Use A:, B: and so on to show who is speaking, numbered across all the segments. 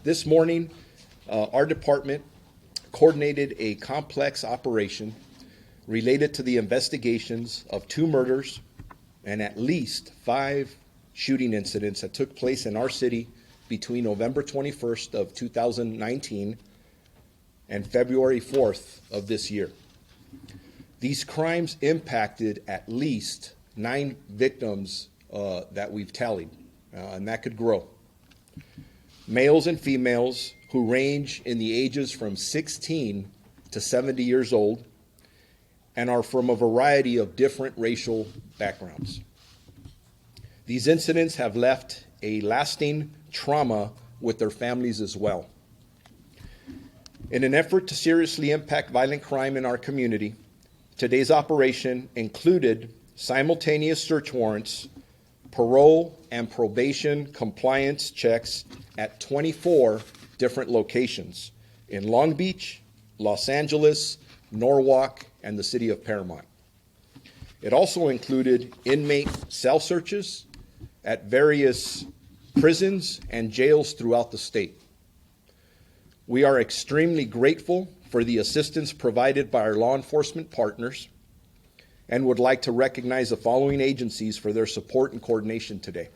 A: This morning, our department coordinated a complex operation related to the investigations of 2 murders and at least 5 shooting incidents that took place in our city between November 21st of 2019 and February 4th of this year. These crimes impacted at least 9 victims that we've tallied, and that could grow. Males and females who range in the ages from 16 to 70 years old and are from a variety of different racial backgrounds. These incidents have left a lasting trauma with their families as well. In an effort to seriously impact violent crime in our community, today's operation included simultaneous search warrants, parole and probation compliance checks at 24 different locations in Long Beach, Los Angeles, Norwalk, and the city of Paramount. It also included inmate cell searches at various prisons and jails throughout the state. We are extremely grateful for the assistance provided by our law enforcement partners and would like to recognize the following agencies for their support and coordination today: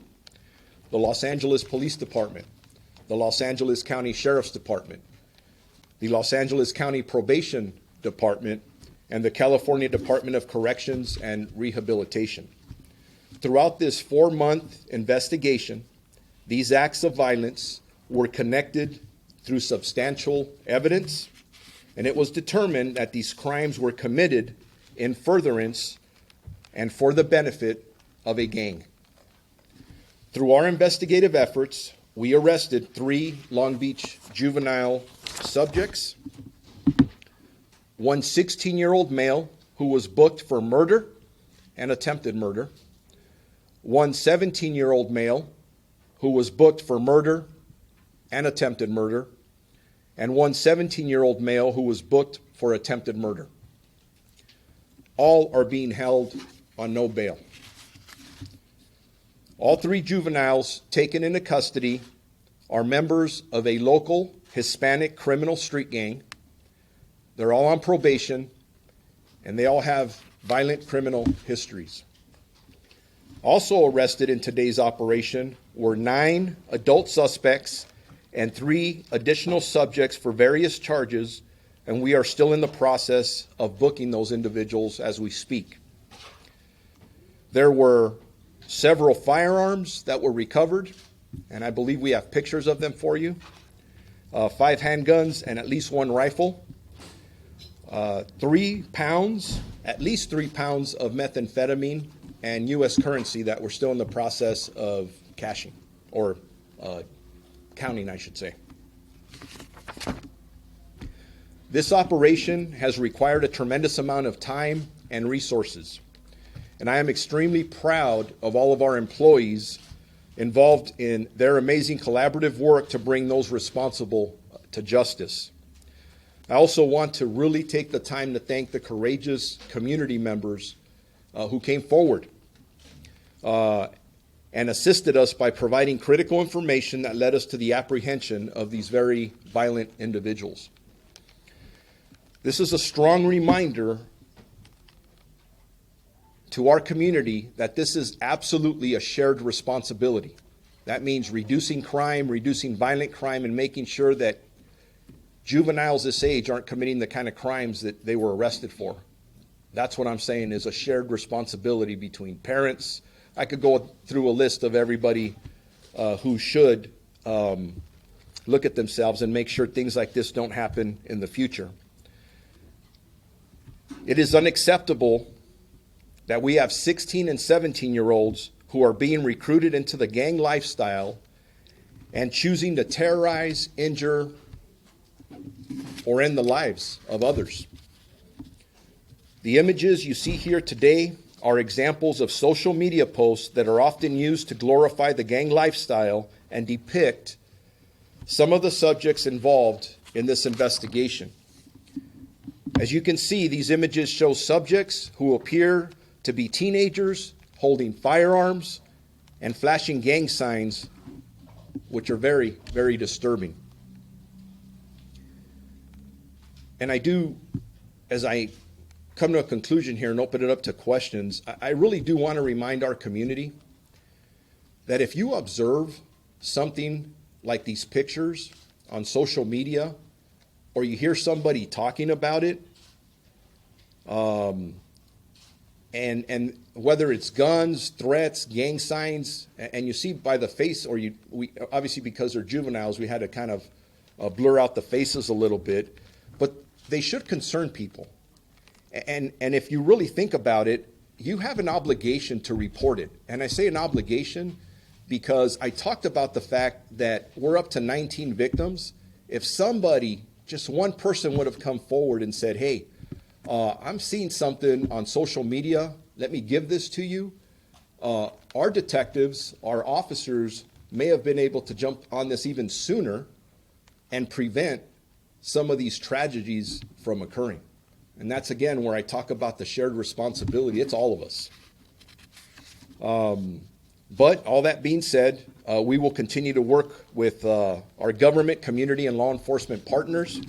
A: the Los Angeles Police Department, the Los Angeles County Sheriff's Department, the Los Angeles County Probation Department, and the California Department of Corrections and Rehabilitation. Throughout this 4-month investigation, these acts of violence were connected through substantial evidence, and it was determined that these crimes were committed in furtherance and for the benefit of a gang. Through our investigative efforts, we arrested 3 Long Beach juvenile subjects, one 16-year-old male who was booked for murder and attempted murder, one 17-year-old male who was booked for murder and attempted murder, and one 17-year-old male who was booked for attempted murder. All are being held on no bail. All 3 juveniles taken into custody are members of a local Hispanic criminal street gang. They're all on probation, and they all have violent criminal histories. Also arrested in today's operation were 9 adult suspects and 3 additional subjects for various charges, and we are still in the process of booking those individuals as we speak. There were several firearms that were recovered, and I believe we have pictures of them for you. 5 handguns and at least 1 rifle. 3 pounds, at least 3 pounds of methamphetamine and U.S. currency that we're still in the process of cashing, or counting, I should say. This operation has required a tremendous amount of time and resources, and I am extremely proud of all of our employees involved in their amazing collaborative work to bring those responsible to justice. I also want to really take the time to thank the courageous community members who came forward and assisted us by providing critical information that led us to the apprehension of these very violent individuals. This is a strong reminder to our community that this is absolutely a shared responsibility. That means reducing crime, reducing violent crime, and making sure that juveniles this age aren't committing the kind of crimes that they were arrested for. That's what I'm saying is a shared responsibility between parents. I could go through a list of everybody who should look at themselves and make sure things like this don't happen in the future. It is unacceptable that we have 16 and 17-year-olds who are being recruited into the gang lifestyle and choosing to terrorize, injure, or end the lives of others. The images you see here today are examples of social media posts that are often used to glorify the gang lifestyle and depict some of the subjects involved in this investigation. As you can see, these images show subjects who appear to be teenagers holding firearms and flashing gang signs, which are very, very disturbing. And I do, as I come to a conclusion here and open it up to questions, I really do want to remind our community that if you observe something like these pictures on social media, or you hear somebody talking about it, and whether it's guns, threats, gang signs, and you see by the face, or we obviously, because they're juveniles, we had to kind of blur out the faces a little bit, but they should concern people. And if you really think about it, you have an obligation to report it. And I say an obligation because I talked about the fact that we're up to 19 victims. If somebody, just one person, would have come forward and said, hey, I'm seeing something on social media, let me give this to you, our detectives, our officers may have been able to jump on this even sooner and prevent some of these tragedies from occurring. And that's, again, where I talk about the shared responsibility. It's all of us. But all that being said, we will continue to work with our government, community, and law enforcement partners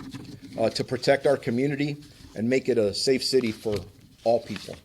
A: to protect our community and make it a safe city for all people.